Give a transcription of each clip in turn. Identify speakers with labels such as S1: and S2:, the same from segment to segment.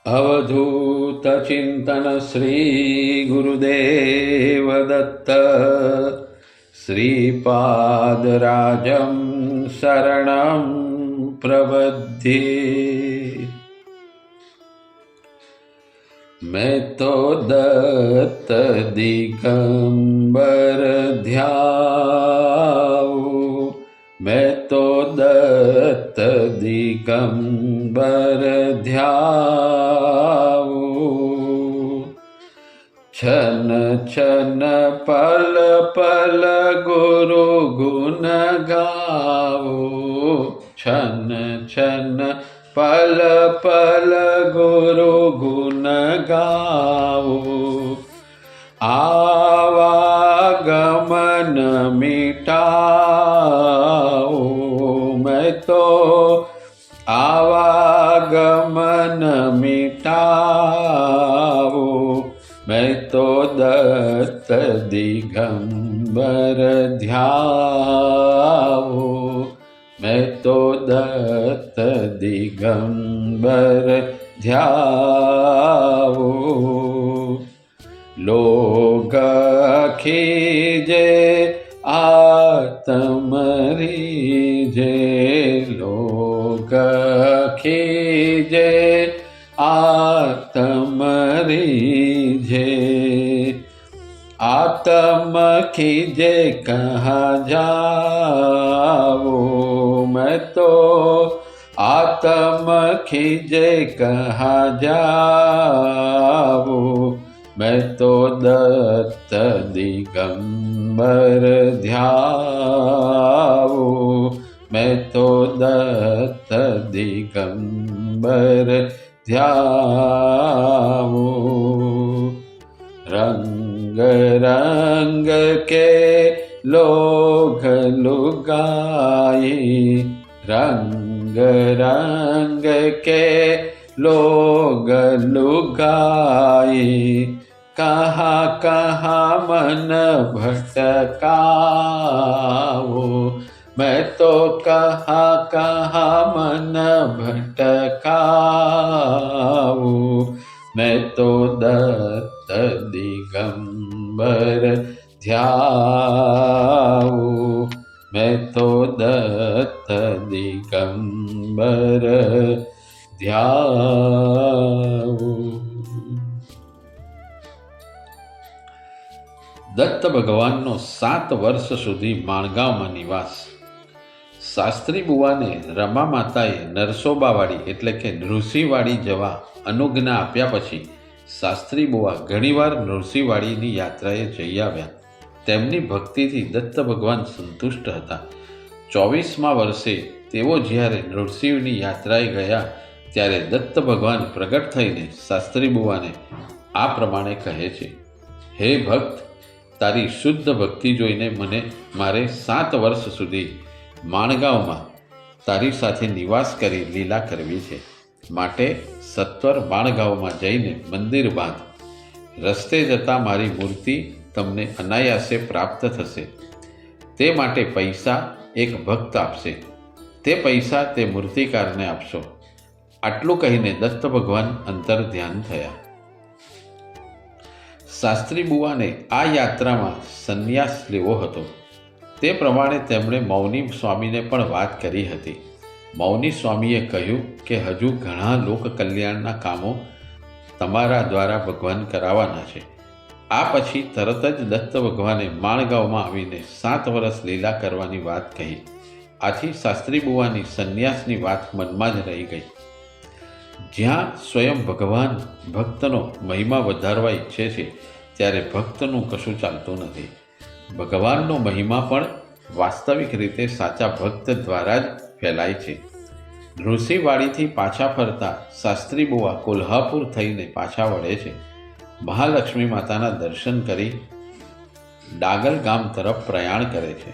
S1: अवधूत चिंतन श्री गुरुदेव दत्त श्रीपादराजं शरणं प्रबध्ये। मैं तो दत्त दिगंबर ध्याऊं, मैं तो दत्त दिगंबर ध्याऊं। छन छन पल पल गुरु गुण गाऊं, छन छन पल पल गुरु गुण गाऊं। आवागमन मिटाऊं, मैं तो आवागमन मिटाऊं। मैं तो दत्त दिगंबर ध्याऊं, मैं तो दत्त दिगंबर ध्याऊं। लोग खीजे आत्म रीजे, लोग खीजे आत्म रीजे। आत्म खीजे कहाँ जाऊं, मैं तो आत्म खीजे कहाँ जाऊं। मैं तो दत्त दिगंबर ध्याऊं, मैं तो दत्त दिगंबर ध्याऊं। रंग रंग के लोग लुगाई, रंग रंग के लोग लुगाई। कहाँ कहाँ मन भटकाऊं, मैं तो कहाँ कहाँ मन भटकाऊं। मैं तो दत्त दिगंबर ध्याऊं, मैं तो दत्त दिगंबर ध्याऊं। દત્ત ભગવાનનો 7 વર્ષ સુધી માણગાંવમાં નિવાસ. શાસ્ત્રી બુવાને રમા માતાએ નરસોબાવાડી એટલે કે નૃસિંહવાડી જવા અનુજ્ઞા આપ્યા પછી શાસ્ત્રી બુવા ઘણીવાર નૃસિંહવાડીની યાત્રાએ જઈ આવ્યા. તેમની ભક્તિથી દત્ત ભગવાન સંતુષ્ટ હતા. 24મા વર્ષે તેઓ જ્યારે નૃસિંહની યાત્રાએ ગયા ત્યારે દત્ત ભગવાન પ્રગટ થઈને શાસ્ત્રી બુવાને આ પ્રમાણે કહે છે, હે ભક્ત, તારી શુદ્ધ ભક્તિ જોઈને મને મારે 7 વર્ષ સુધી માણગાંવમાં તારી સાથે નિવાસ કરી લીલા કરવી છે. માટે સત્વર માણગાંવમાં જઈને મંદિર બાંધ. રસ્તે જતાં મારી મૂર્તિ તમને અનાયાસે પ્રાપ્ત થશે. તે માટે પૈસા એક ભક્ત આપશે. તે પૈસા તે મૂર્તિકારને આપશો. આટલું કહીને દત્ત ભગવાન અંતર ધ્યાન થયા. શાસ્ત્રી બુવાને આ યાત્રામાં સંન્યાસ લેવો હતો. તે પ્રમાણે તેમણે મૌની સ્વામીને પણ વાત કરી હતી. મૌની સ્વામીએ કહ્યું કે હજુ ઘણા લોક કલ્યાણના કામો તમારા દ્વારા ભગવાન કરાવવાના છે. આ પછી તરત જ દત્ત ભગવાને માણગાંવમાં આવીને 7 વર્ષ લીલા કરવાની વાત કહી. આથી શાસ્ત્રી બુવાની સંન્યાસની વાત મનમાં જ રહી ગઈ. જ્યાં સ્વયં ભગવાન ભક્તનો મહિમા વધારવા ઈચ્છે છે ત્યારે ભક્તનું કશું ચાલતું નથી. ભગવાનનો મહિમા પણ વાસ્તવિક રીતે સાચા ભક્ત દ્વારા જ ફેલાય છે. નૃસિંહવાડીથી પાછા ફરતા શાસ્ત્રી બુવા કોલ્હાપુર થઈને પાછા વળે છે. મહાલક્ષ્મી માતાના દર્શન કરી ડાગલ ગામ તરફ પ્રયાણ કરે છે.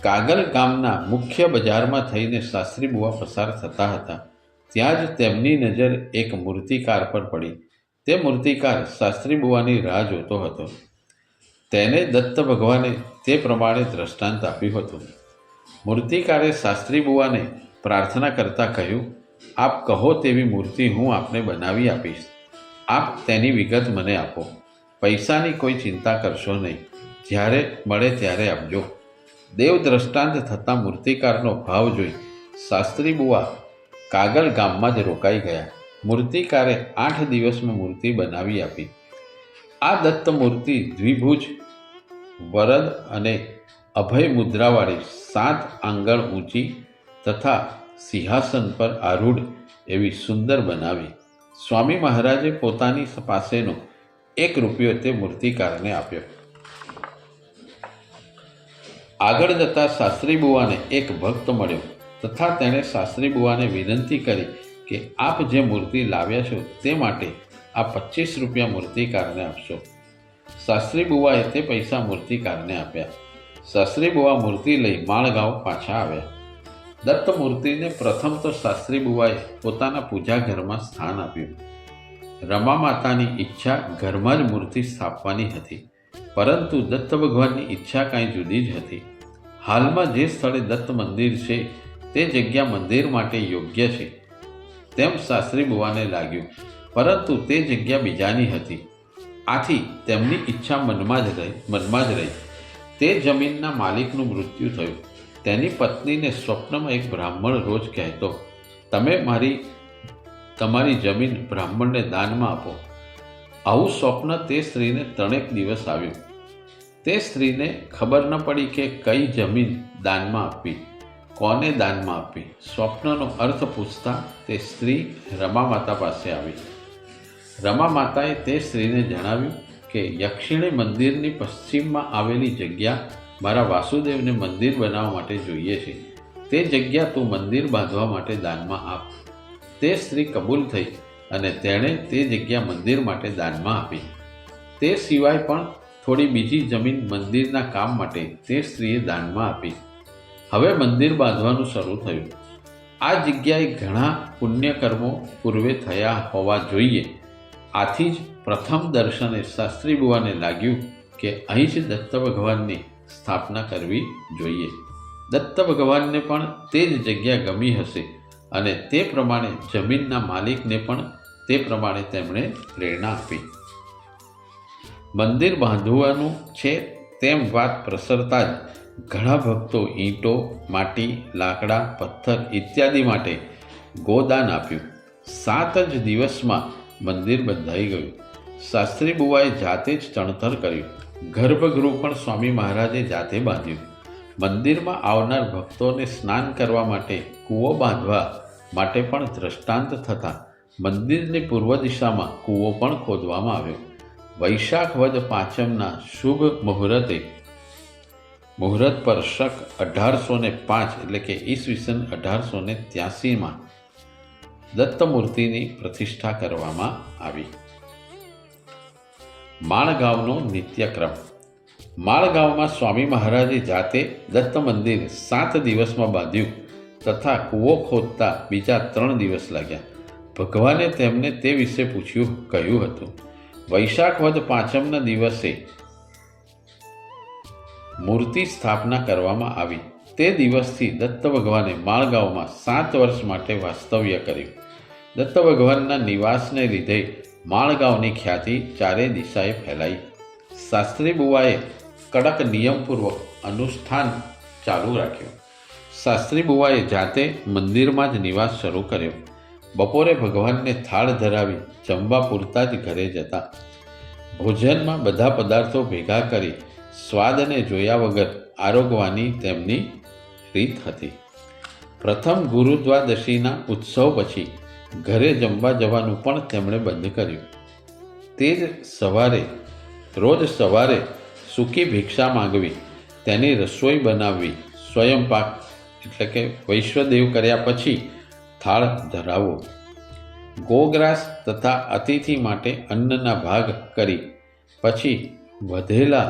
S1: કાગલ ગામના મુખ્ય બજારમાં થઈને શાસ્ત્રી બુવા પસાર થતા હતા. ત્યાં જ તેમની નજર એક મૂર્તિકાર પર પડી. તે મૂર્તિકાર શાસ્ત્રી બુવાની રાહ જોતો હતો. તેને દત્ત ભગવાને તે પ્રમાણે દ્રષ્ટાંત આપ્યું હતું. મૂર્તિકારે શાસ્ત્રી બુવાને પ્રાર્થના કરતાં કહ્યું, આપ કહો તેવી મૂર્તિ હું આપને બનાવી આપીશ. આપ તેની વિગત મને આપો. પૈસાની કોઈ ચિંતા કરશો નહીં, જ્યારે મળે ત્યારે આપજો. દેવ દ્રષ્ટાંત થતાં મૂર્તિકારનો ભાવ જોઈ શાસ્ત્રી બુવા કાગળ ગામમાં જ રોકાઈ ગયા. મૂર્તિકારે 8 દિવસમાં મૂર્તિ બનાવી આપી. આ દત્ત મૂર્તિ દ્વિભુજ, વરદ અને અભય મુદ્રાવાળી 7 આંગળ ઊંચી તથા સિંહાસન પર આરૂઢ એવી સુંદર બનાવી. સ્વામી મહારાજે પોતાની પાસેનો 1 રૂપિયો તે મૂર્તિકારને આપ્યો. આગળ જતા શાસ્ત્રી બુવાને એક ભક્ત મળ્યો તથા તેણે શાસ્ત્રી બુવાને વિનંતી કરી કે આપ જે મૂર્તિ લાવ્યા છો તે માટે આ 25 રૂપિયા મૂર્તિકારને આપશો. શાસ્ત્રી બુવાએ તે પૈસા મૂર્તિકારને આપ્યા. શાસ્ત્રી બુવા મૂર્તિ લઈ માણગાંવ પાછા આવ્યા. દત્ત મૂર્તિને પ્રથમ તો શાસ્ત્રી બુવાએ પોતાના પૂજા ઘરમાં સ્થાન આપ્યું. રમા માતાની ઈચ્છા ઘરમાં જ મૂર્તિ સ્થાપવાની હતી, પરંતુ દત્ત ભગવાનની ઈચ્છા કાંઈ જુદી જ હતી. હાલમાં જે સ્થળે દત્ત મંદિર છે તે જગ્યા મંદિર માટે યોગ્ય છે તેમ શાસ્ત્રી બુવાને લાગ્યું, પરંતુ તે જગ્યા બીજાની હતી. આથી તેમની ઈચ્છા મનમાં જ રહી. તે જમીનના માલિકનું મૃત્યુ થયું. તેની પત્નીને સ્વપ્નમાં એક બ્રાહ્મણ રોજ કહેતો, તમે તમારી જમીન બ્રાહ્મણને દાનમાં આપો. આવું સ્વપ્ન તે સ્ત્રીને 3 દિવસ આવ્યું. તે સ્ત્રીને ખબર ન પડી કે કઈ જમીન દાનમાં આપવી, કોને દાનમાં આપવી. સ્વપ્નનો અર્થ પૂછતા તે સ્ત્રી રમા માતા પાસે આવી. રમા માતાએ તે સ્ત્રીને જણાવ્યું કે યક્ષિણી મંદિરની પશ્ચિમમાં આવેલી જગ્યા મારા વાસુદેવને મંદિર બનાવવા માટે જોઈએ છે. તે જગ્યા તું મંદિર બાંધવા માટે દાનમાં આપ. તે સ્ત્રી કબૂલ થઈ અને તેણે તે જગ્યા મંદિર માટે દાનમાં આપી. તે સિવાય પણ થોડી બીજી જમીન મંદિરના કામ માટે તે સ્ત્રીએ દાનમાં આપી. હવે મંદિર બાંધવાનું શરૂ થયું. આ જગ્યાએ ઘણા પુણ્યકર્મો પૂર્વે થયા હોવા જોઈએ. આથી જ પ્રથમ દર્શને શાસ્ત્રી બુવાને લાગ્યું કે અહીં જ દત્ત ભગવાનની સ્થાપના કરવી જોઈએ. દત્ત ભગવાનને પણ તે જ જગ્યા ગમી હશે અને તે પ્રમાણે જમીનના માલિકને પણ તે પ્રમાણે તેમણે પ્રેરણા આપી. મંદિર બાંધવાનું છે તેમ વાત પ્રસરતા જ ઘણા ભક્તો ઈંટો, માટી, લાકડા, પથ્થર ઇત્યાદિ માટે ગોદાન આપ્યું. 7 જ દિવસમાં મંદિર બંધાઈ ગયું. શાસ્ત્રી બુવાએ જાતે જ ચણતર કર્યું. ગર્ભગૃહ પણ સ્વામી મહારાજે જાતે બાંધ્યું. મંદિરમાં આવનાર ભક્તોને સ્નાન કરવા માટે કૂવો બાંધવા માટે પણ દ્રષ્ટાંત થતાં મંદિરની પૂર્વ દિશામાં કૂવો પણ ખોદવામાં આવ્યો. વૈશાખ વદ પાંચમના શુભ મુહૂર્ત પર શક 1805 એટલે કે ઈસવીસન 1883માં દત્ત મૂર્તિની પ્રતિષ્ઠા કરવામાં આવી. માણગાંવનો નિત્યક્રમ. માણગાંવમાં સ્વામી મહારાજે જાતે દત્ત મંદિર 7 દિવસમાં બાંધ્યું તથા કૂવો ખોદતા બીજા 3 દિવસ લાગ્યા. ભગવાને તેમને તે વિશે કહ્યું હતું. વૈશાખ વદ પાંચમના દિવસે મૂર્તિ સ્થાપના કરવામાં આવી. તે દિવસથી દત્ત ભગવાને માણગાંવમાં 7 વર્ષ માટે વાસ્તવ્ય કર્યું. દત્ત ભગવાનના નિવાસને લીધે માણગાંવની ખ્યાતિ ચારે દિશાએ ફેલાઈ. શાસ્ત્રી બુવાએ કડક નિયમપૂર્વક અનુષ્ઠાન ચાલુ રાખ્યું. શાસ્ત્રી બુવાએ જાતે મંદિરમાં જ નિવાસ શરૂ કર્યો. બપોરે ભગવાનને થાળ ધરાવી જમવા પૂરતા જ ઘરે જતા. ભોજનમાં બધા પદાર્થો ભેગા કરી સ્વાદને જોયા વગર આરોગવાની તેમની રીત હતી. પ્રથમ ગુરુ દ્વાદશીના ઉત્સવ પછી ઘરે જમવા જવાનું પણ તેમણે બંધ કર્યું. તે જ રોજ સવારે સૂકી ભિક્ષા માંગવી, તેની રસોઈ બનાવવી, સ્વયંપાક એટલે કે વૈશ્વદેવ કર્યા પછી થાળ ધરાવવો, ગોગ્રાસ તથા અતિથિ માટે અન્નના ભાગ કરી પછી વધેલા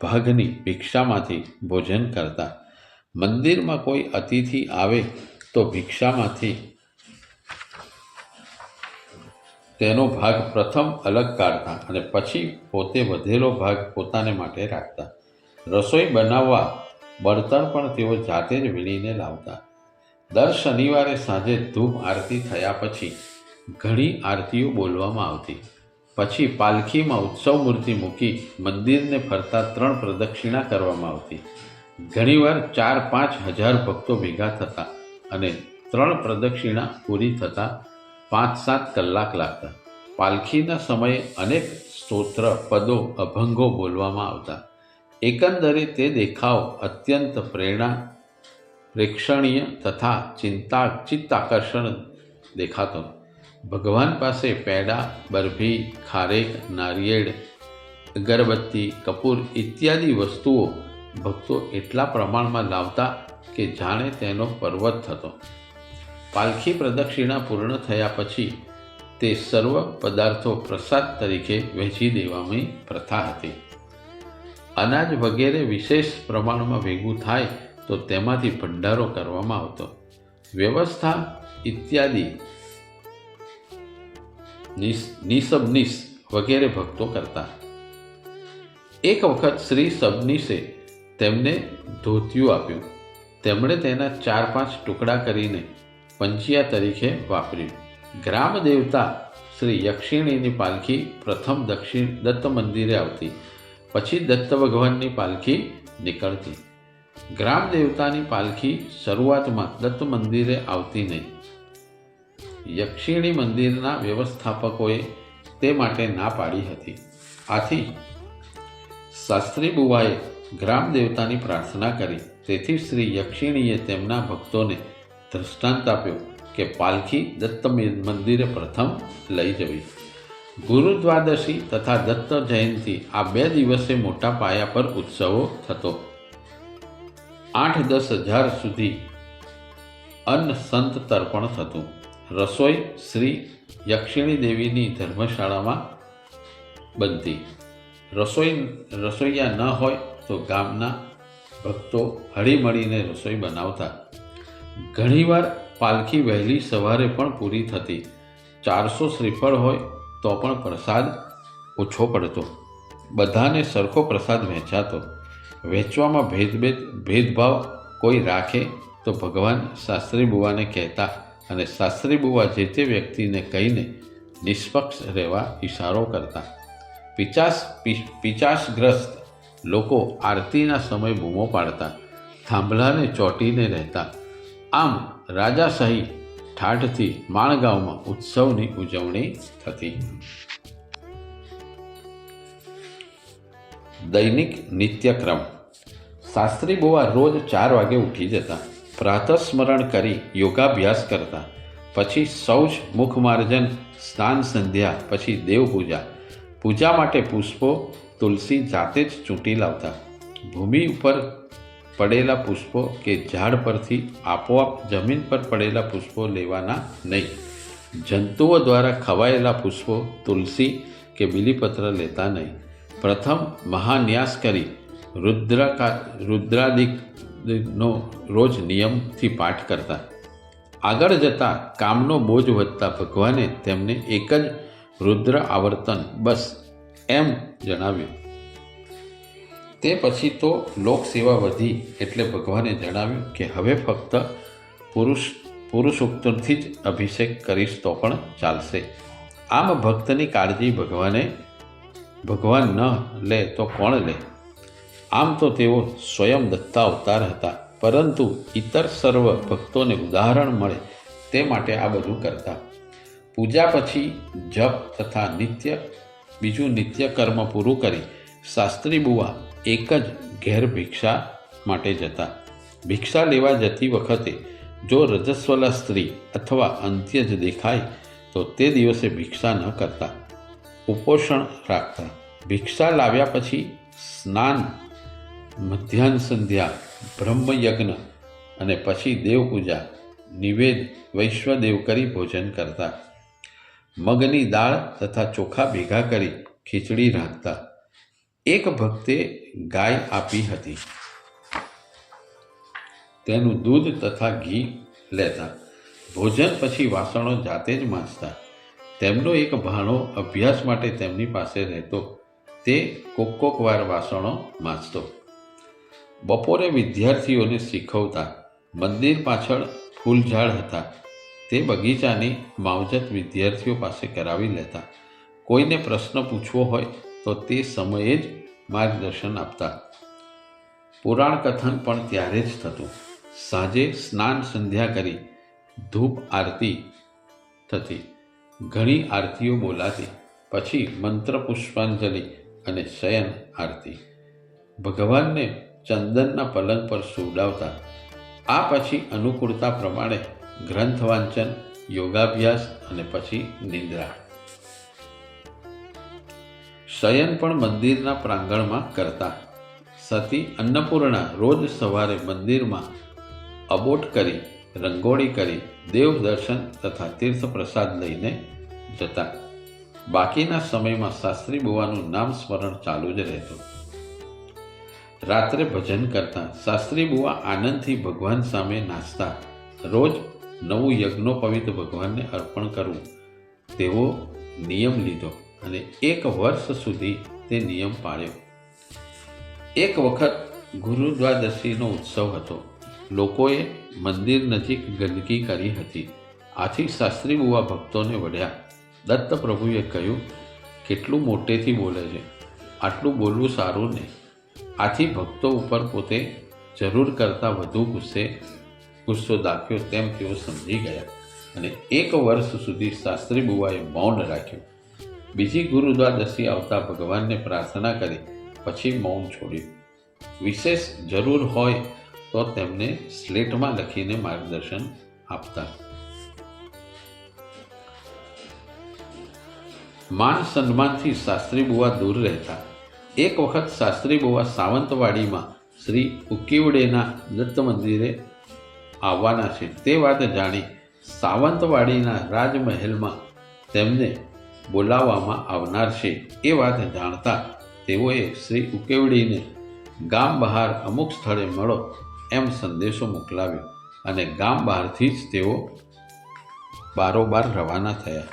S1: ભાગની ભિક્ષામાંથી ભોજન કરતા. મંદિરમાં કોઈ અતિથિ આવે તો ભિક્ષામાંથી તેનો ભાગ પ્રથમ અલગ કાઢતા અને પછી પોતે વધેલો ભાગ પોતાને માટે રાખતા. રસોઈ બનાવવા બળતણ પણ તેઓ જાતે જ વીણીને લાવતા. દર શનિવારે સાંજે ધૂપ આરતી થયા પછી ઘણી આરતીઓ બોલવામાં આવતી. પછી પાલખીમાં ઉત્સવ મૂર્તિ મૂકી મંદિરને ફરતા 3 પ્રદક્ષિણા કરવામાં આવતી. ઘણીવાર 4-5 હજાર ભક્તો ભેગા થતા અને 3 પ્રદક્ષિણા પૂરી થતાં 5-7 કલાક લાગતા. પાલખીના સમયે અનેક સ્તોત્ર, પદો, અભંગો બોલવામાં આવતા. એકંદરે તે દેખાવ અત્યંત પ્રેક્ષણીય તથા ચિત્તાકર્ષણ દેખાતો. ભગવાન પાસે પેડા, બરફી, ખારેક, નારિયેળ, અગરબત્તી, કપૂર ઇત્યાદિ વસ્તુઓ ભક્તો એટલા પ્રમાણમાં લાવતા કે જાણે તેનો પર્વત થતો. પાલખી પ્રદક્ષિણા પૂર્ણ થયા પછી તે સર્વ પદાર્થો પ્રસાદ તરીકે વહેંચી દેવાની પ્રથા હતી. અનાજ વગેરે વિશેષ પ્રમાણમાં ભેગું થાય તો તેમાંથી ભંડારો કરવામાં આવતો. વ્યવસ્થા ઇત્યાદિ નિસબનીસ વગેરે ભક્તો કરતા. એક વખત શ્રી સબનીસે તેમને ધોતિયું આપ્યું. તેમણે તેના 4-5 ટુકડા કરીને પંચિયા તરીકે વાપર્યું. ગ્રામ દેવતા શ્રી યક્ષિણીની પાલખી પ્રથમ દત્ત મંદિરે આવતી, પછી દત્ત ભગવાનની પાલખી નીકળતી. ગ્રામ દેવતાની પાલખી શરૂઆતમાં દત્ત મંદિરે આવતી નહીં. યક્ષિણી મંદિરના વ્યવસ્થાપકોએ તે માટે ના પાડી હતી. આથી શાસ્ત્રી બુવાએ ગ્રામ દેવતાની પ્રાર્થના કરી. તેથી શ્રી યક્ષિણીએ તેમના ભક્તોને દૃષ્ટાંત આપ્યો કે પાલખી દત્ત મંદિરે પ્રથમ લઈ જવી. ગુરુ દ્વાદશી તથા દત્ત જયંતિ આ 2 દિવસે મોટા પાયા પર ઉત્સવો થતો. 8-10 હજાર સુધી અન્ન સંત તર્પણ થતું. રસોઈ શ્રી યક્ષિણી દેવીની ધર્મશાળામાં બનતી. રસોઈયા ન હોય તો ગામના ભક્તો હળીમળીને રસોઈ બનાવતા. ઘણીવાર પાલખી વહેલી સવારે પણ પૂરી થતી. 400 શ્રીફળ હોય તો પણ પ્રસાદ ઓછો પડતો. બધાને સરખો પ્રસાદ વહેંચાતો. વહેંચવામાં ભેદભાવ કોઈ રાખે તો ભગવાન શાસ્ત્રી બુવાને કહેતા અને શાસ્ત્રી બુવા જે તે વ્યક્તિને કહીને નિષ્પક્ષ રહેવા ઇશારો કરતા. પિચાસગ્રસ્ત લોકો આરતીના સમયે બૂમો પાડતા, થાંભલાને ચોંટીને રહેતા. આમ રાજાશાહી ઠાઠથી માણગાંવમાં ઉત્સવની ઉજવણી થતી. દૈનિક નિત્યક્રમ. શાસ્ત્રી બુવા રોજ 4 વાગે ઉઠી જતા. પ્રાતઃસ્મરણ કરી યોગાભ્યાસ કરતા. પછી શૌચ, મુખમાર્જન, સ્નાન, સંધ્યા, પછી દેવપૂજા. પૂજા માટે પુષ્પો, તુલસી જાતે જ ચૂંટી લાવતા. ભૂમિ ઉપર પડેલા પુષ્પો કે ઝાડ પરથી આપોઆપ જમીન પર પડેલા પુષ્પો લેવાના નહીં. જંતુઓ દ્વારા ખવાયેલા પુષ્પો, તુલસી કે બીલીપત્ર લેતા નહીં. પ્રથમ મહાન્યાસ કરી રુદ્રાદિકનો રોજ નિયમથી પાઠ કરતા. આગળ જતાં કામનો બોજ વધતા ભગવાને તેમને એક જ રુદ્ર આવર્તન બસ એમ જણાવ્યું. તે પછી તો લોકસેવા વધી એટલે ભગવાને જણાવ્યું કે હવે ફક્ત પુરુષોક્તથી જ અભિષેક કરીશ તો પણ ચાલશે. આમ ભક્તની કાળજી ભગવાન ન લે તો કોણ લે? આમ તો તેઓ સ્વયં દત્તા અવતાર હતા, પરંતુ ઇતર સર્વ ભક્તોને ઉદાહરણ મળે તે માટે આ બધું કરતા. પૂજા પછી જપ તથા બીજું નિત્ય કર્મ પૂરું કરી શાસ્ત્રી બુવા એક જ ઘેર ભિક્ષા માટે જતા. ભિક્ષા લેવા જતી વખતે જો રજસ્વલા સ્ત્રી અથવા અંત્ય જ દેખાય તો તે દિવસે ભિક્ષા ન કરતા, ઉપોષણ રાખતા. ભિક્ષા લાવ્યા પછી સ્નાન, મધ્યાહ્ન સંધ્યા, બ્રહ્મયજ્ઞ અને પછી દેવપૂજા, નિવેદ, વૈશ્વદેવ કરી ભોજન કરતા. મગની દાળ તથા ચોખા ભેગા કરી ખીચડી રાખતા. એક ભક્તે ગાય આપી હતી, તેનું દૂધ તથા ઘી લેતા. ભોજન પછી વાસણો જાતે જ માંજતા. તેમનો એક ભાણો અભ્યાસ માટે તેમની પાસે રહેતો. તે કોક વાર વાસણો માંજતો. બપોરે વિદ્યાર્થીઓને શીખવતા. મંદિર પાછળ ફૂલ ઝાડ હતા તે બગીચાની માવજત વિદ્યાર્થીઓ પાસે કરાવી લેતા. કોઈને પ્રશ્ન પૂછવો હોય તો તે સમયે જ માર્ગદર્શન આપતા. પુરાણ કથન પણ ત્યારે જ થતું. સાંજે સ્નાન સંધ્યા કરી ધૂપ આરતી થતી. ઘણી આરતીઓ બોલાતી. પછી મંત્ર પુષ્પાંજલિ અને શયન આરતી. ભગવાનને ચંદનના પલંગ પર સુવડાવતા. આ પછી અનુકૂળતા પ્રમાણે ગ્રંથ વાંચન, યોગાભ્યાસ અને પછી નિંદ્રા. શયન પણ મંદિરના પ્રાંગણમાં કરતા. સતી અન્નપૂર્ણા રોજ સવારે મંદિરમાં અબોટ કરી, રંગોળી કરી દેવ દર્શન તથા તીર્થ પ્રસાદ લઈને જતા. બાકીના સમયમાં શાસ્ત્રી બુવાનું નામ સ્મરણ ચાલુ જ રહેતું. રાત્રે ભજન કરતા. શાસ્ત્રી બુવા આનંદથી ભગવાન સામે નાચતા. રોજ નવું યજ્ઞોપવિત ભગવાનને અર્પણ કરવું તેવો નિયમ લીધો અને 1 વર્ષ સુધી તે નિયમ પાળ્યો. એક વખત ગુરુ દ્વાદશીનો ઉત્સવ હતો. લોકોએ મંદિર નજીક ગંદકી કરી હતી. આથી શાસ્ત્રી બુવા ભક્તોને વઢ્યા. દત્ત પ્રભુએ કહ્યું, કેટલું મોટેથી બોલે છે, આટલું બોલવું સારું નહીં. આથી ભક્તો ઉપર પોતે જરૂર કરતાં વધુ ગુસ્સો દાખ્યો તેમ તેઓ સમજી ગયા અને 1 વર્ષ સુધી શાસ્ત્રી બુવાએ મૌન રાખ્યું. બીજી ગુરુ દ્વાદશી આવતા ભગવાનને પ્રાર્થના કરી પછી મૌન છોડ્યું. વિશેષ જરૂર હોય તો તેમને સ્લેટમાં લખીને માર્ગદર્શન આપતા. માન સન્માનથી શાસ્ત્રી બુવા દૂર રહેતા. એક વખત શાસ્ત્રી બુવા સાવંતવાડીમાં શ્રી ઉકીવડેના દત્ત મંદિરે આવવાના છે તે વાત જાણી સાવંતવાડીના રાજમહેલમાં તેમને બોલાવવામાં આવનાર છે એ વાત જાણતા તેઓએ શ્રી ઉકેવડીને ગામ બહાર અમુક સ્થળે મળો એમ સંદેશો મોકલાવ્યો અને ગામ બહારથી જ તેઓ બારોબાર રવાના થયા,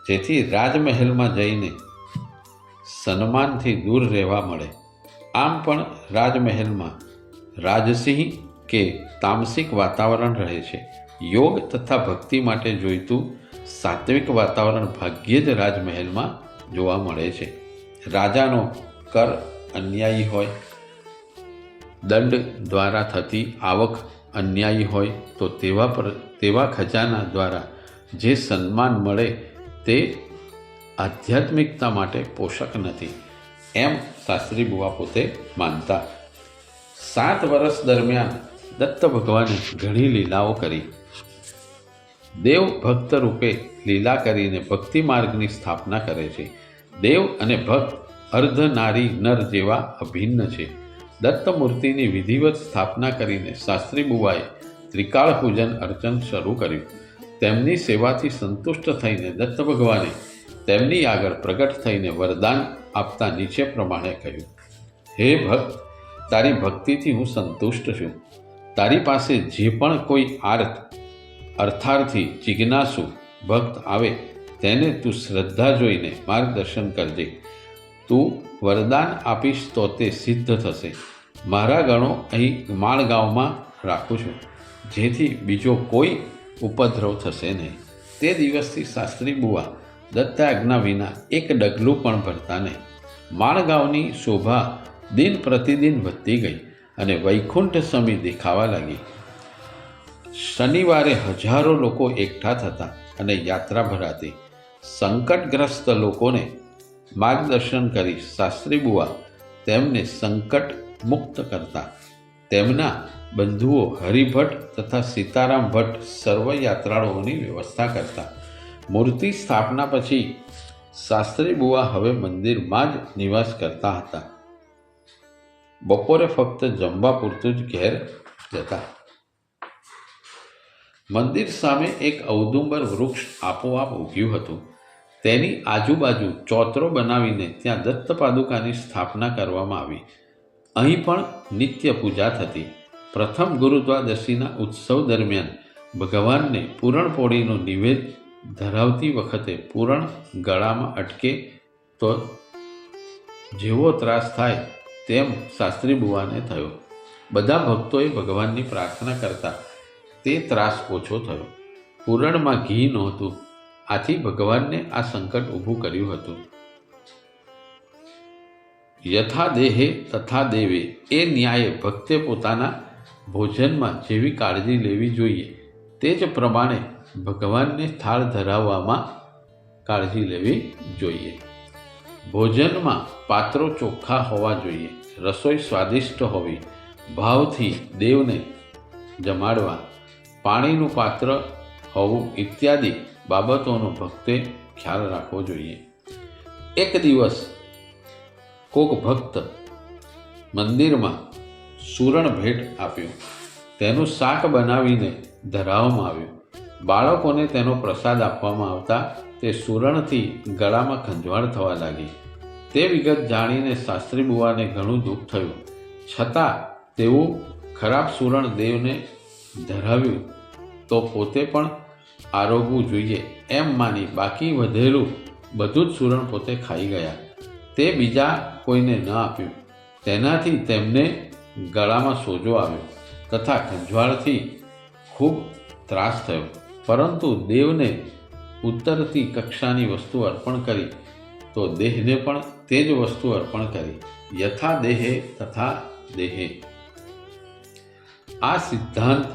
S1: જેથી રાજમહેલમાં જઈને સન્માનથી દૂર રહેવા મળે. આમ પણ રાજમહેલમાં રાજસિંહ કે તામસિક વાતાવરણ રહે છે. યોગ તથા ભક્તિ માટે જોઈતું સાત્વિક વાતાવરણ ભાગ્યે જ રાજમહેલમાં જોવા મળે છે. રાજાનો કર અન્યાયી હોય, દંડ દ્વારા થતી આવક અન્યાયી હોય તો તેવા ખજાના દ્વારા જે સન્માન મળે તે આધ્યાત્મિકતા માટે પોષક નથી એમ શાસ્ત્રી બુવા પોતે માનતા. 7 વર્ષ દરમિયાન દત્ત ભગવાને ઘણી લીલાઓ કરી. દેવ ભક્ત રૂપે લીલા કરીને ભક્તિ માર્ગની સ્થાપના કરે છે. દેવ અને ભક્ત અર્ધ નારી નર જેવા અભિન્ન છે. દત્ત મૂર્તિની વિધિવત સ્થાપના કરીને શાસ્ત્રી બુવાએ ત્રિકાળ પૂજન અર્ચન શરૂ કર્યું. તેમની સેવાથી સંતુષ્ટ થઈને દત્ત ભગવાને તેમની આગળ પ્રગટ થઈને વરદાન આપતા નીચે પ્રમાણે કહ્યું, હે ભક્ત, તારી ભક્તિથી હું સંતુષ્ટ છું. તારી પાસે જે પણ કોઈ અર્થાર્થી જિજ્ઞાસુ ભક્ત આવે તેને તું શ્રદ્ધા જોઈને માર્ગદર્શન કરજે. તું વરદાન આપીશ તો તે સિદ્ધ થશે. મારા ગણો અહીં માળગાંવમાં રાખું છું, જેથી બીજો કોઈ ઉપદ્રવ થશે નહીં. તે દિવસથી શાસ્ત્રી બુવા દત્તાજ્ઞા વિના એક ડગલું પણ ભરતા નહીં. માળગાંવની શોભા દિન પ્રતિદિન વધતી ગઈ અને વૈકુંઠ સમી દેખાવા લાગી. શનિવારે હજારો લોકો એકઠા થતા અને યાત્રા ભરાતી. સંકટગ્રસ્ત લોકોને માર્ગદર્શન કરી શાસ્ત્રી બુવા તેમને સંકટ મુક્ત કરતા. તેમના બંધુઓ હરિભટ્ટ તથા સીતારામ ભટ્ટ સર્વ યાત્રાળુઓની વ્યવસ્થા કરતા. મૂર્તિ સ્થાપના પછી શાસ્ત્રી બુવા હવે મંદિરમાં જ નિવાસ કરતા હતા. બપોરે ફક્ત જમવા પૂરતું જ ઘેર જતા. મંદિર સામે એક ઔદુંબર વૃક્ષ આપોઆપ ઉગ્યું હતું. તેની આજુબાજુ ચોતરો બનાવીને ત્યાં દત્ત પાદુકાની સ્થાપના કરવામાં આવી. અહીં પણ નિત્ય પૂજા થતી. પ્રથમ ગુરુ દ્વાદશીના ઉત્સવ દરમિયાન ભગવાનને પૂરણપોળીનો નિવેદ ધરાવતી વખતે પૂરણ ગળામાં અટકે તો જેવો ત્રાસ થાય તેમ શાસ્ત્રી બુવાને થયો. બધા ભક્તોએ ભગવાનની પ્રાર્થના કરતા તે ત્રાસ ઓછો થયો. પૂરણમાં ઘી નહોતું, આથી ભગવાનને આ સંકટ ઊભું કર્યું હતું. યથા દેહે તથા દેવે, એ ન્યાયે ભક્તે પોતાના ભોજનમાં જેવી કાળજી લેવી જોઈએ તે જ પ્રમાણે ભગવાનને થાળ ધરાવવામાં કાળજી લેવી જોઈએ. ભોજનમાં પાત્રો ચોખ્ખા હોવા જોઈએ, રસોઈ સ્વાદિષ્ટ હોવી, ભાવથી દેવને જમાડવા, પાણીનું પાત્ર હોવું ઇત્યાદિ બાબતોનો ભક્તે ખ્યાલ રાખવો જોઈએ. એક દિવસ કોક ભક્ત મંદિરમાં સુરણ ભેટ આપ્યું. તેનું શાક બનાવીને ધરાવવામાં આવ્યું. બાળકોને તેનો પ્રસાદ આપવામાં આવતા તે સુરણથી ગળામાં ખંજવાળ થવા લાગી. તે વિગત જાણીને શાસ્ત્રી બુવાને ઘણું દુઃખ થયું. છતાં તેવું ખરાબ સુરણ દેવને ધરાવ્યું તો પોતે પણ આરોગવું જોઈએ એમ માની બાકી વધેલું બધું જ સુરણ પોતે ખાઈ ગયા. તે બીજા કોઈને ન આપ્યું. તેનાથી તેમને ગળામાં સોજો આવ્યો તથા ખંજવાળથી ખૂબ ત્રાસ થયો. પરંતુ દેવને ઉત્તરતી કક્ષાની વસ્તુ અર્પણ કરી તો દેહને પણ તે જ વસ્તુ અર્પણ કરી. યથા દેહે તથા દેહે, આ સિદ્ધાંત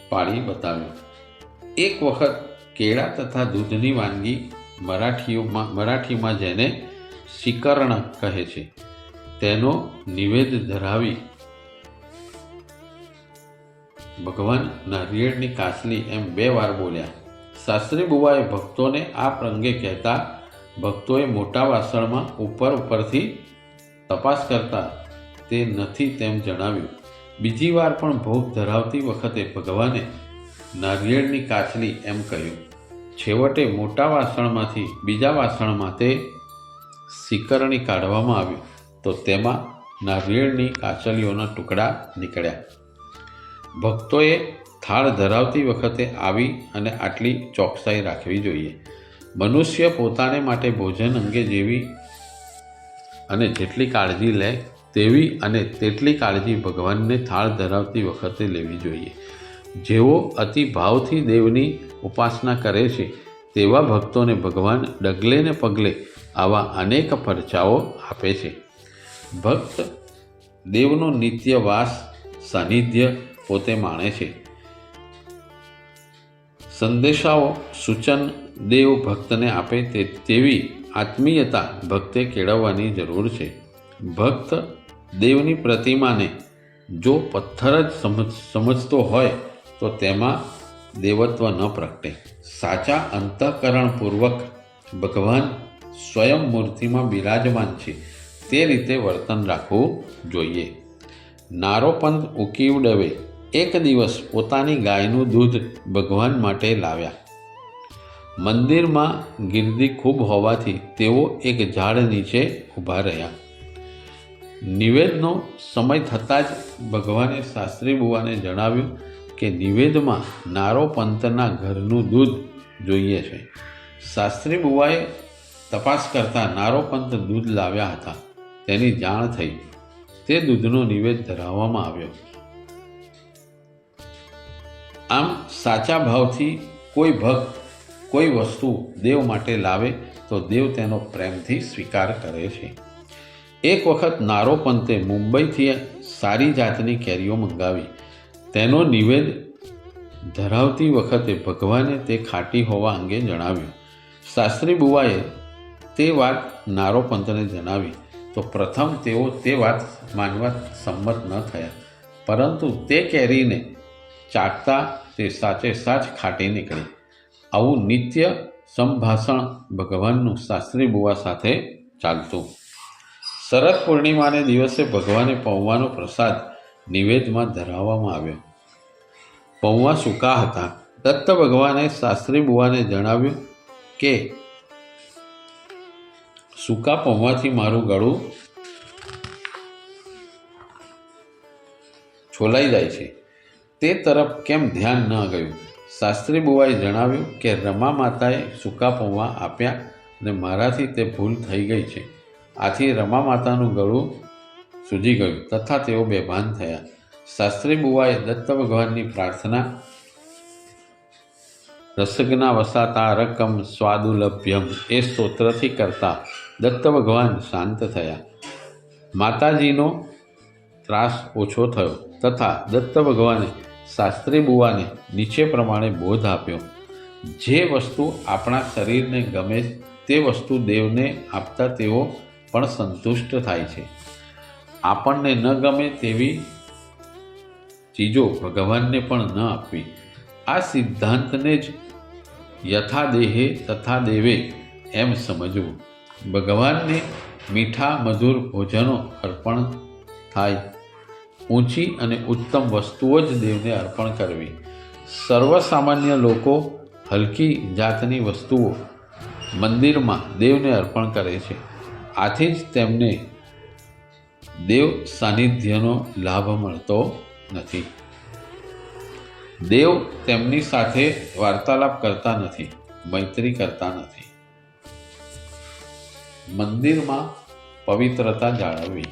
S1: પાડી બતાવ્યો. એક વખત કેળા તથા દૂધની વાનગી મરાઠીમાં જેને શિકર્ણ કહે છે તેનો નિવેદ ધરાવી ભગવાન નારિયેળની કાચલી એમ 2 વાર બોલ્યા. શાસ્ત્રી બુવાએ ભક્તોને આ પ્રસંગે કહેતા ભક્તોએ મોટા વાસણમાં ઉપરથી તપાસ કરતા તે નથી તેમ જણાવ્યું. બીજી વાર પણ ભોગ ધરાવતી વખતે ભગવાને નારિયેળની કાચલી એમ કહ્યું. છેવટે મોટા વાસણમાંથી બીજા વાસણમાં તે શિકરણી કાઢવામાં આવ્યું તો તેમાં નારિયેળની કાચલીઓના ટુકડા નીકળ્યા. ભક્તોએ થાળ ધરાવતી વખતે આવી અને આટલી ચોકસાઈ રાખવી જોઈએ. મનુષ્ય પોતાને માટે ભોજન અંગે જેવી અને જેટલી કાળજી લે તેવી અને તેટલી કાળજી ભગવાનને થાળ ધરાવતી વખતે લેવી જોઈએ. જેઓ અતિ ભાવથી દેવની ઉપાસના કરે છે તેવા ભક્તોને ભગવાન ડગલે ને પગલે આવા અનેક પરચાઓ આપે છે. ભક્ત દેવનો નિત્ય વાસ સાનિધ્ય પોતે માણે છે. સંદેશાઓ સૂચન દેવ ભક્તને આપે તેવી આત્મીયતા ભક્તે કેળવવાની જરૂર છે. ભક્ત દેવની પ્રતિમાને જો પથ્થર જ સમજતો હોય તો તેમાં દેવત્વ ન પ્રગટે. સાચા અંતઃકરણપૂર્વક ભગવાન સ્વયં મૂર્તિમાં બિરાજમાન છે તે રીતે વર્તન રાખવું જોઈએ. નારોપંત ઉકીવડવે એક દિવસ પોતાની ગાયનું દૂધ ભગવાન માટે લાવ્યા. મંદિરમાં ગીર્દી ખૂબ હોવાથી તેઓ એક ઝાડ નીચે ઊભા રહ્યા. નિવેદનો સમય થતાં જ ભગવાને શાસ્ત્રી બુવાને જણાવ્યું કે નિવેદમાં નારોપંતના ઘરનું દૂધ જોઈએ છે. શાસ્ત્રી બુવાએ તપાસ કરતાં નારોપંત દૂધ લાવ્યા હતા. તેની જાણ થઈ. તે દૂધનો નિવેદ ધરાવવામાં આવ્યો. આમ સાચા ભાવથી કોઈ ભક્ત કોઈ વસ્તુ દેવ માટે લાવે તો દેવ તેનો પ્રેમથી સ્વીકાર કરે છે. એક વખત નારોપંતે મુંબઈથી સારી જાતની કેરીઓ મંગાવી. તેનો નિવેદ ધરાવતી વખતે ભગવાને તે ખાટી હોવા અંગે જણાવ્યું. શાસ્ત્રી બુવાએ તે વાત નારોપંતને જણાવી તો પ્રથમ તેઓ તે વાત માનવા સંમત ન થયા. પરંતુ તે કેરીને ચાખતા તે સાચે સાચ ખાટી નીકળી. આવું નિત્ય સંભાષણ ભગવાનનું શાસ્ત્રી બુવા સાથે ચાલતું. શરદ પૂર્ણિમાને દિવસે ભગવાને પૌવાનો પ્રસાદ નિવેદમાં ધરાવવામાં આવ્યો. પૌવા સૂકા હતા. દત્ત ભગવાને શાસ્ત્રી બુવાને જણાવ્યું કે સૂકા પૌવાથી મારું ગળું છોલાઈ જાય છે. તે તરફ કેમ ધ્યાન ન ગયું? શાસ્ત્રી બુવાએ જણાવ્યું કે રમા માતાએ સૂકા પૌવા આપ્યા અને મારાથી તે ભૂલ થઈ ગઈ છે. આથી રમા માતાનું ગળું સૂજી ગયું તથા તેઓ બેભાન થયા. શાસ્ત્રી બુવાએ દત્ત ભગવાનની પ્રાર્થના રસજ્ઞા વસાતારકમ સ્વાદુલભ્યમ એ સ્તોત્રથી કરતા દત્ત ભગવાન શાંત થયા. માતાજીનો ત્રાસ ઓછો થયો તથા દત્ત ભગવાને શાસ્ત્રી બુવાને નીચે પ્રમાણે બોધ આપ્યો. જે વસ્તુ આપણા શરીરને ગમે તે વસ્તુ દેવને આપતા તેઓ પણ સંતુષ્ટ થાય છે. આપણને ન ગમે તેવી ચીજો ભગવાનને પણ ન આપવી. આ સિદ્ધાંતને જ યથા દેહે તથા દેવે એમ સમજવું. ભગવાનને મીઠા મધુર ભોજનો અર્પણ થાય. ઊંચી અને ઉત્તમ વસ્તુઓ જ દેવને અર્પણ કરવી. સર્વસામાન્ય લોકો હલકી જાતની વસ્તુઓ મંદિરમાં દેવને અર્પણ કરે છે. આથી જ તેમને દેવ સાનિધ્યનો લાભ મળતો નથી. દેવ તેમની સાથે વાર્તાલાપ કરતા નથી, મૈત્રી કરતા નથી. મંદિરમાં પવિત્રતા જાળવવી.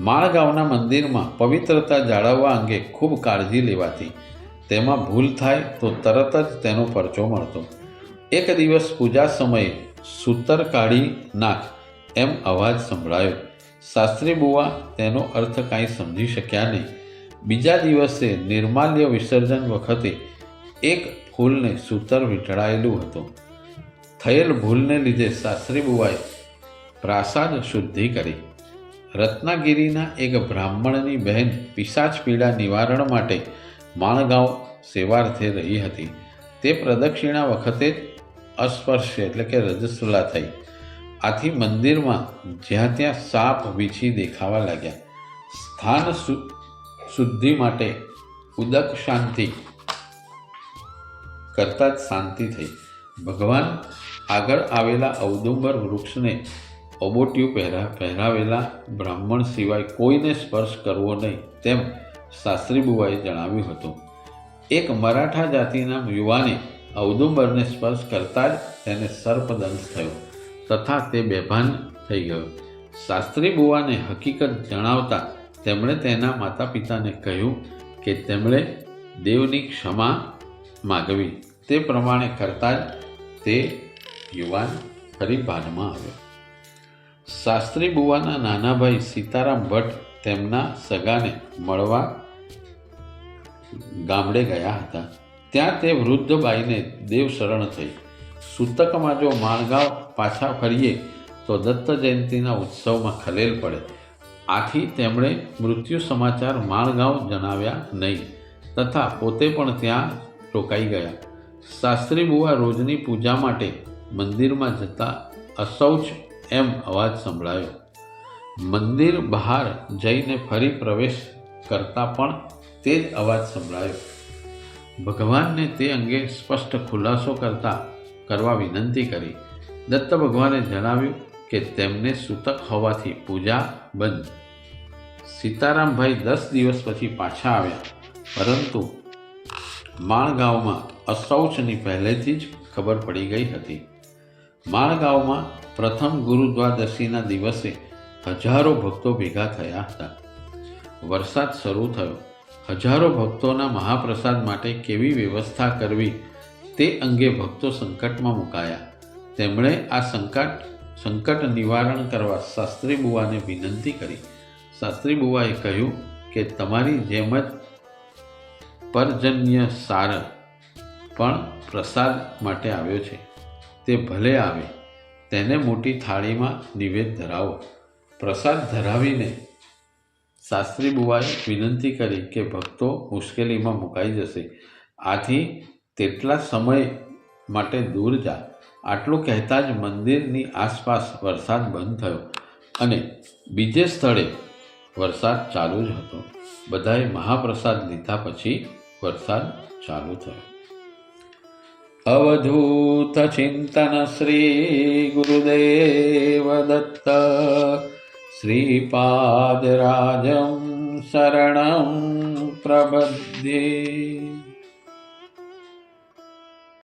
S1: માણગાંવના મંદિરમાં પવિત્રતા જાળવવા અંગે ખૂબ કાળજી લેવાતી. તેમાં ભૂલ થાય તો તરત જ તેનો પરચો મળતો. એક દિવસ પૂજા સમયે સૂતર કાઢી નાખ એમ અવાજ સંભળાયો. શાસ્ત્રી બુવા તેનો અર્થ કાંઈ સમજી શક્યા નહીં. બીજા દિવસે નિર્માલ્ય વિસર્જન વખતે એક ફૂલને સૂતર વીંટળાયેલું હતું. થયેલ ભૂલને લીધે શાસ્ત્રી બુવાએ પ્રાસાદ શુદ્ધિ કરી. રત્નાગીરીના એક બ્રાહ્મણની બહેન પિશાચ પીડા નિવારણ માટે માણગાંવ સેવાર્થે રહી હતી. તે પ્રદક્ષિણા વખતે જ અસ્પર્શ્ય એટલે કે રજસ્વલા થઈ. આથી મંદિરમાં જ્યાં ત્યાં સાપ વીછી દેખાવા લાગ્યા. સ્થાન શુદ્ધિ માટે ઉદક શાંતિ કરતાં જ શાંતિ થઈ. ભગવાન આગળ આવેલા ઔદુંબર વૃક્ષને ઓબોટિયું પહેરાવેલા બ્રાહ્મણ સિવાય કોઈને સ્પર્શ કરવો નહીં તેમ શાસ્ત્રી બુવાએ જણાવ્યું હતું. એક મરાઠા જાતિના યુવાને ઔદુંબરને સ્પર્શ કરતાં જ તેને સર્પદંશ થયો તથા તે બેભાન થઈ ગયો. શાસ્ત્રી બુવાને હકીકત જણાવતા તેમણે તેના માતા પિતાને કહ્યું કે તેમણે દેવની ક્ષમા માગવી. તે પ્રમાણે કરતાં જ તે યુવાન ફરી ભાનમાં આવ્યો. શાસ્ત્રી બુવાના નાના ભાઈ સીતારામ ભટ્ટ તેમના સગાને મળવા ગામડે ગયા હતા. ત્યાં તે વૃદ્ધ બાઈને દેવ શરણ થઈ. સૂતકમાં જો માણગાંવ પાછા ફરીએ તો દત્ત જયંતિના ઉત્સવમાં ખલેલ પડે. આથી તેમણે મૃત્યુ સમાચાર માણગાંવ જણાવ્યા નહીં તથા પોતે પણ ત્યાં રોકાઈ ગયા. શાસ્ત્રી બુવા રોજની પૂજા માટે મંદિરમાં જતા અશૌચ એમ અવાજ સંભળાયો. મંદિર બહાર જઈને ફરી પ્રવેશ કરતા પણ તે જ અવાજ સંભળાયો. ભગવાનને તે અંગે સ્પષ્ટ ખુલાસો કરવા વિનંતી કરી. દત્ત ભગવાને જણાવ્યું કે તેમને સૂતક હોવાથી પૂજા બંધ. સીતારામભાઈ 10 દિવસ પછી પાછા આવ્યા, પરંતુ માણગાંવમાં અશૌચની પહેલેથી જ ખબર પડી ગઈ હતી. માણગાંવમાં પ્રથમ ગુરુદ્વાદશીના દિવસે હજારો ભક્તો ભેગા થયા હતા. વરસાદ શરૂ થયો. હજારો ભક્તોના મહાપ્રસાદ માટે કેવી વ્યવસ્થા કરવી તે અંગે ભક્તો સંકટમાં મુકાયા. તેમણે આ સંકટ નિવારણ કરવા શાસ્ત્રી બુવાને વિનંતી કરી. શાસ્ત્રી બુવાએ કહ્યું કે તમારી જેમ જ પરજન્ય સાર પણ પ્રસાદ માટે આવ્યો છે. તે ભલે આવે, તેને મોટી થાળીમાં નિવેદ ધરાવો. પ્રસાદ ધરાવીને શાસ્ત્રી બુવાએ વિનંતી કરી કે ભક્તો મુશ્કેલીમાં મુકાઈ જશે, આથી તેટલા સમય માટે દૂર જા. આટલું કહેતા જ મંદિરની આસપાસ વરસાદ બંધ થયો અને બીજે સ્થળે વરસાદ ચાલુ જ હતો. બધાએ મહાપ્રસાદ લીધા પછી વરસાદ ચાલુ થયો. અવધૂત ચિંતન શ્રી ગુરુદેવ દત્ત શ્રીપાદરાજમ શરણં પ્રબધ્યે.